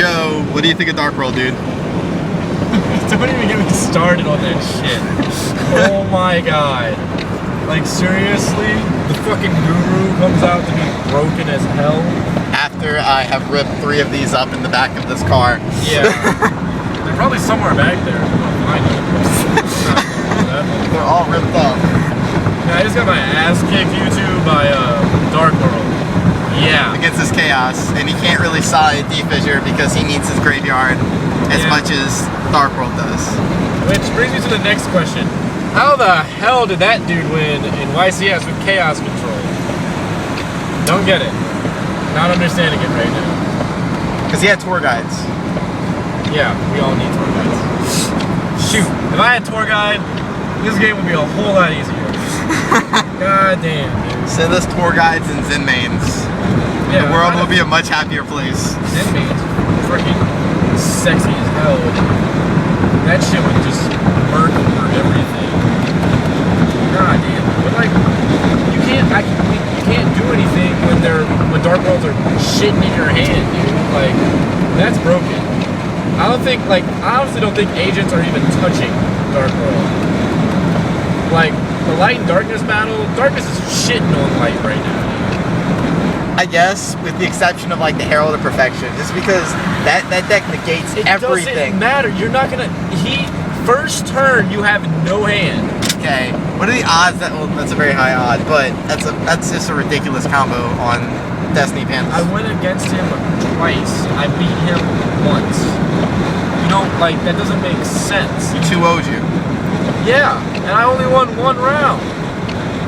Joe, what do you think of Dark World, dude? Don't even get me started on that shit. Oh my god. Like, seriously? The fucking guru comes out to be broken as hell? After I have ripped 3 of these up in the back of this car. Yeah. They're probably somewhere back there. I'll find them. They're all ripped up. Yeah, I just got my ass kicked, YouTube, by Dark World. Yeah. Against his chaos, and he can't really side D-Fissure because he needs his graveyard as much as Dark World does. Which brings me to the next question. How the hell did that dude win in YCS with chaos control? Don't get it. Not understanding it right now. Because he had tour guides. Yeah, we all need tour guides. Shoot, if I had tour guide, this game would be a whole lot easier. God damn, dude. Send us tour guides and Zen mains. Yeah, the world will be a much happier place. Zen mains freaking sexy as hell. That shit would just murk over everything. God damn. But like, you can't do anything when Dark Worlds are shitting in your hand, dude. Like, that's broken. I honestly don't think agents are even touching Dark World. Like, the light and darkness battle, darkness is shitting on light right now. I guess, with the exception of like the Herald of Perfection, just because that deck negates everything. It doesn't matter. You're not gonna. First turn, you have no hand. Okay. What are the odds that? Well, that's a very high odd, but that's just a ridiculous combo on Destiny Pandas. I went against him twice. I beat him once. You know, like, that doesn't make sense. He 2-0'd you. Yeah, and I only won 1 round.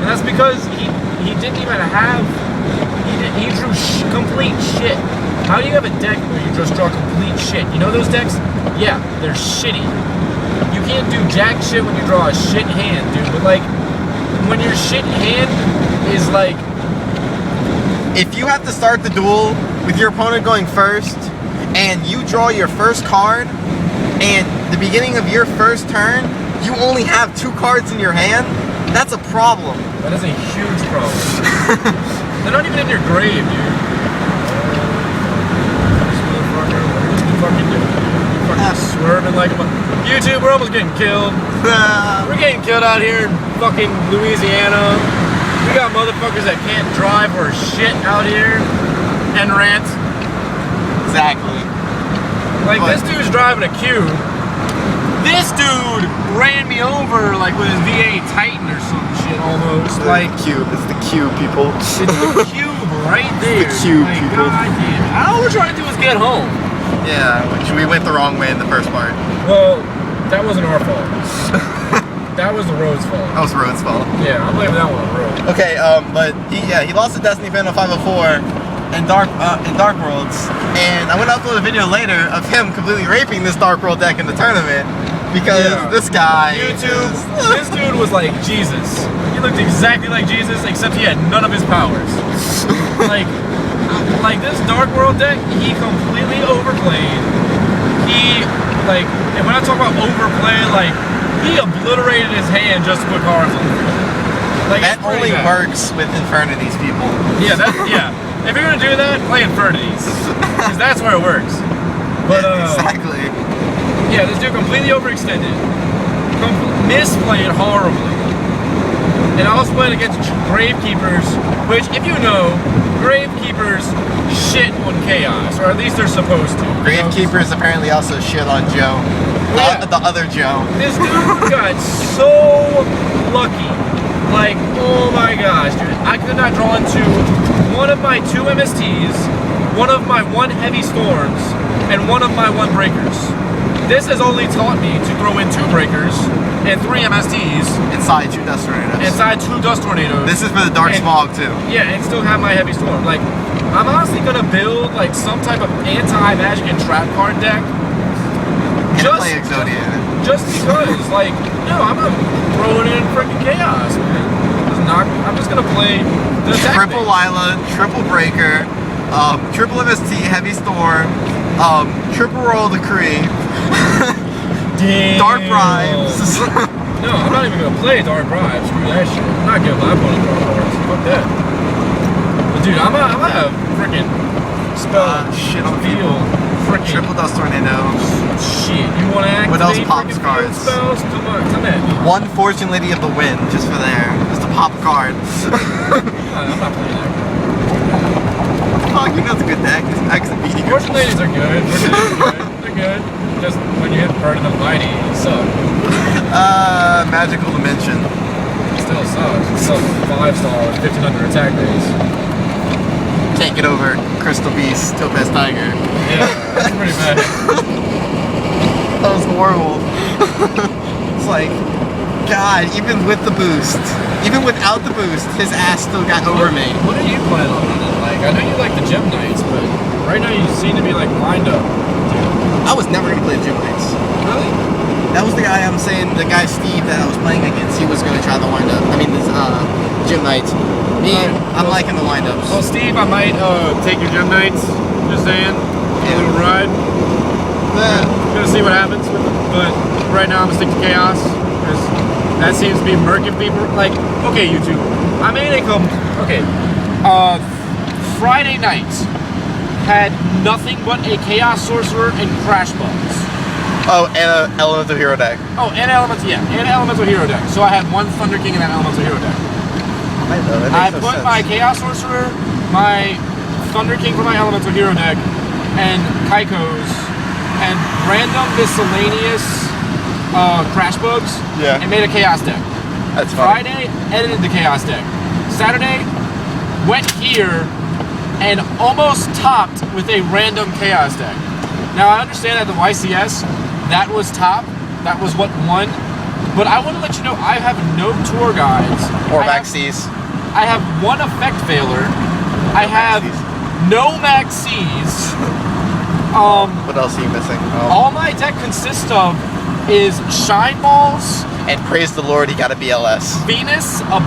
And that's because he didn't even have. He drew complete shit. How do you have a deck where you just draw complete shit? You know those decks? Yeah, they're shitty. You can't do jack shit when you draw a shit hand, dude. But like, when your shit hand is like... If you have to start the duel with your opponent going first, and you draw your first card, and the beginning of your first turn, you only have 2 cards in your hand, that's a problem. That is a huge problem. They're not even in your grave, dude. This motherfucker, what are you fucking doing? You're fucking swerving like a... YouTube, we're almost getting killed. We're getting killed out here in fucking Louisiana. We got motherfuckers that can't drive or shit out here. And Rant. Exactly. Like, this dude's driving a Cube. This dude ran me over, like, with his V8 Titan or some shit, almost. Like, Cube. It's the Cube, people. It's the Cube right there. It's the Cube, like, people. God damn. All we're trying to do is get home. Yeah, which we went the wrong way in the first part. Well, that wasn't our fault. That was the road's fault. That was the road's fault. Yeah, I'm blaming that one on the road. Okay, but he lost to Destiny Fan on 504 in Dark Worlds, and I'm gonna upload a video later of him completely raping this Dark World deck in the tournament because this guy. YouTube, this dude was like Jesus. He looked exactly like Jesus, except he had none of his powers. Like this Dark World deck, he completely overplayed. And when I talk about overplay, like, he obliterated his hand just to put cards on the field. Like, that only works with Infernities, people. Yeah, if you're gonna do that, play Infernities, because that's where it works. But exactly. Yeah, this dude completely overextended, misplayed horribly. And I was playing against Gravekeepers, which, if you know, Gravekeepers shit on Chaos, or at least they're supposed to. Gravekeepers apparently also shit on Joe. The other Joe. This dude got so lucky. Like, oh my gosh, dude. I could not draw into one of my 2 MSTs, one of my 1 Heavy Storms, and one of my 1 Breakers. This has only taught me to throw in 2 Breakers and 3 MSTs. Inside 2 Dust Tornadoes. Inside 2 Dust Tornadoes. This is for the Dark Smog, too. Yeah, and still have my Heavy Storm. Like, I'm honestly gonna build, like, some type of anti-magic and trap card deck. And play Exodia in it. Just because, like, no, I'm not throwing in freaking Chaos, man. I'm just gonna play the Triple Lila, Triple Breaker, Triple MST, Heavy Storm, Triple Roll Decree, Dark Bribes. No, I'm not even gonna play Dark Bribes. Screw that shit. I'm not giving my opponent Dark Bribes. Fuck that. But dude, I'm gonna have freaking Shit on the Feel freaking Triple dust tornado. shit. You want to activate What else pops freaking cards? field spells? Come on, come at me. One Fortune Lady of the Wind, just for there. Just a pop card. I'm not playing that card. Fuck, you know it's a good deck. I can beat you. Fortune ladies are good. They're good. Just when you hit Burn of the Mighty, you suck. Magical Dimension. Still sucks. It's still 5-star with 1500 attack base. Can't get over Crystal Beast, Topaz Tiger. Yeah, that's pretty bad. That was horrible. It's like, God, even with the boost, even without the boost, his ass still got over me. What are you planning on running? Like, I know you like the Gem Knights, but right now you seem to be like lined up. I was never gonna play the Gym Knights. Really? That was the guy I'm saying, the guy Steve that I was playing against, he was gonna try the wind up. I mean, this Gym Knights. Me, I'm liking the windups. Well, Steve, I might take your Gem Knights. Just saying. A little ride. Gonna see what happens with it. But right now I'm gonna stick to Chaos. Because that seems to be murking people. Like, okay, YouTube. I made a okay. Friday night had nothing but a Chaos Sorcerer and Crash Bugs. Oh, and an Elemental Hero deck. Oh, and an Elemental Hero deck. So I had one Thunder King in that Elemental Hero deck. I put my Chaos Sorcerer, my Thunder King for my Elemental Hero deck, and Kaiko's, and random miscellaneous Crash Bugs, and made a Chaos deck. That's funny. Friday, edited the Chaos deck. Saturday, went here, and almost topped with a random Chaos deck. Now, I understand that the YCS, that was top, that was what won, but I want to let you know I have no tour guides. Or Maxis. I have one Effect Veiler. I have no Maxis. What else are you missing? All my deck consists of is Shine Balls. And praise the Lord, he got a BLS. Venus, a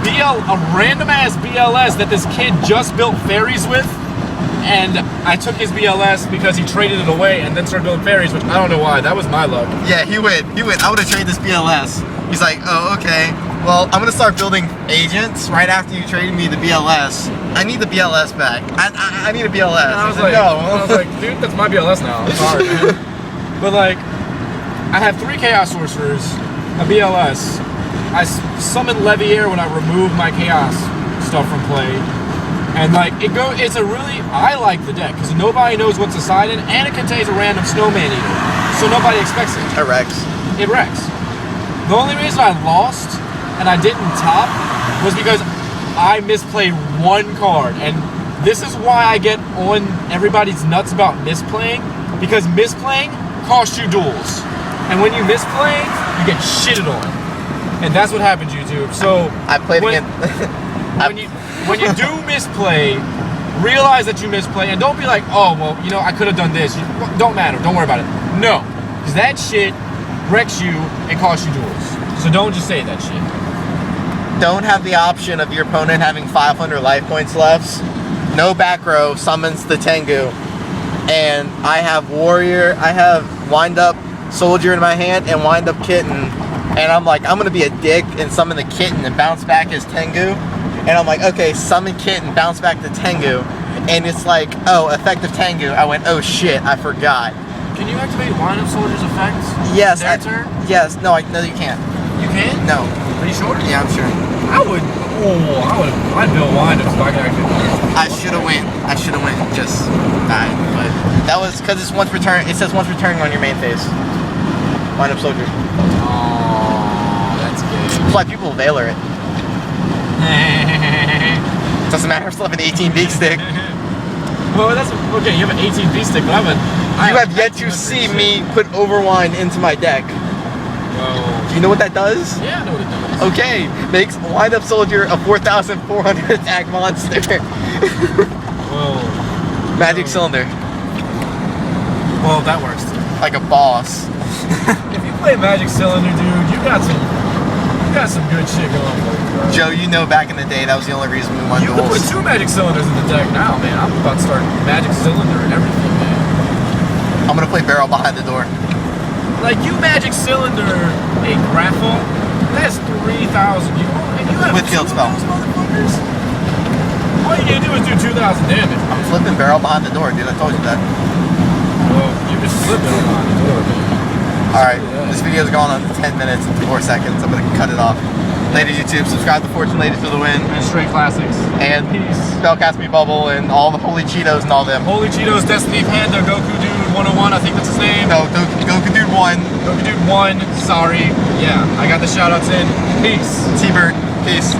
random ass BLS that this kid just built fairies with. And I took his BLS because he traded it away and then started building fairies, which I don't know why. That was my luck. Yeah, he went. I would have traded this BLS. He's like, oh, okay. Well, I'm gonna start building agents right after you traded me the BLS. I need the BLS back. I need a BLS. And I was like, no. I was like, dude, that's my BLS now. I'm sorry, man. But like, I have 3 Chaos Sorcerers, a BLS. I summon Leviair when I remove my Chaos stuff from play. And like, I like the deck, because nobody knows what's inside it, and it contains a random Snowman Eater. So nobody expects it. It wrecks. It wrecks. The only reason I lost, and I didn't top, was because I misplayed one card. And this is why I get on everybody's nuts about misplaying, because misplaying costs you duels. And when you misplay, you get shitted on. And that's what happens, YouTube. So I played again. When you do misplay, realize that you misplay, and don't be like, oh, well, you know, I could have done this. Don't matter. Don't worry about it. No. Because that shit wrecks you and costs you duels. So don't just say that shit. Don't have the option of your opponent having 500 life points left. No back row summons the Tengu. And I have Warrior, I have Wind Up Soldier in my hand and Wind Up Kitten. And I'm like, I'm going to be a dick and summon the Kitten and bounce back his Tengu. And I'm like, okay, summon Kitten, bounce back the Tengu. And it's like, oh, effective Tengu. I went, oh shit, I forgot. Can you activate Wind Up Soldier's effects? Yes. Their turn? Yes. No, you can't. You can? No. Are you sure? Yeah, I'm sure. I'd build Wind Up so I could actually. I should have went, just died. But that was because it's once return. It says once returning on your main phase. Wind Up Soldier. Oh, that's good. That's why people Veiler it. Doesn't matter, I still have an 18 beak stick. Well, that's okay. You have an 18 beak stick, but you have yet to see me put Overwind into my deck. Well, do you know what that does? Yeah, I know what it does. Okay, makes Wind Up Soldier a 4,400 attack monster. Whoa. Magic Cylinder. Well, that works too. Like a boss. If you play Magic Cylinder, dude, you got some good shit going for you, bro. Joe, you know back in the day that was the only reason we won duels. You can put 2 Magic Cylinders in the deck now, man. I'm about to start Magic Cylinder and everything, man. I'm gonna play Barrel behind the door. Like, you Magic Cylinder a Grapple, that's 3,000. And you have with field spell. All you need to do is do 2,000 damage. I'm flipping barrel behind the door, dude. I told you that. Well, you just flip it on the door, man. Alright, this video is going on 10 minutes and 4 seconds. I'm gonna cut it off. Later, YouTube. Subscribe to Fortune Ladies to the Win. And Straight Classics. And Peace. Spellcast Me Bubble and all the Holy Cheetos and all them. Holy Cheetos, Destiny Panda, Goku Dude 101, I think that's his name. No, Goku Dude 1. Goku Dude 1, sorry. Yeah, I got the shout outs in. Peace. T-Bird. Peace.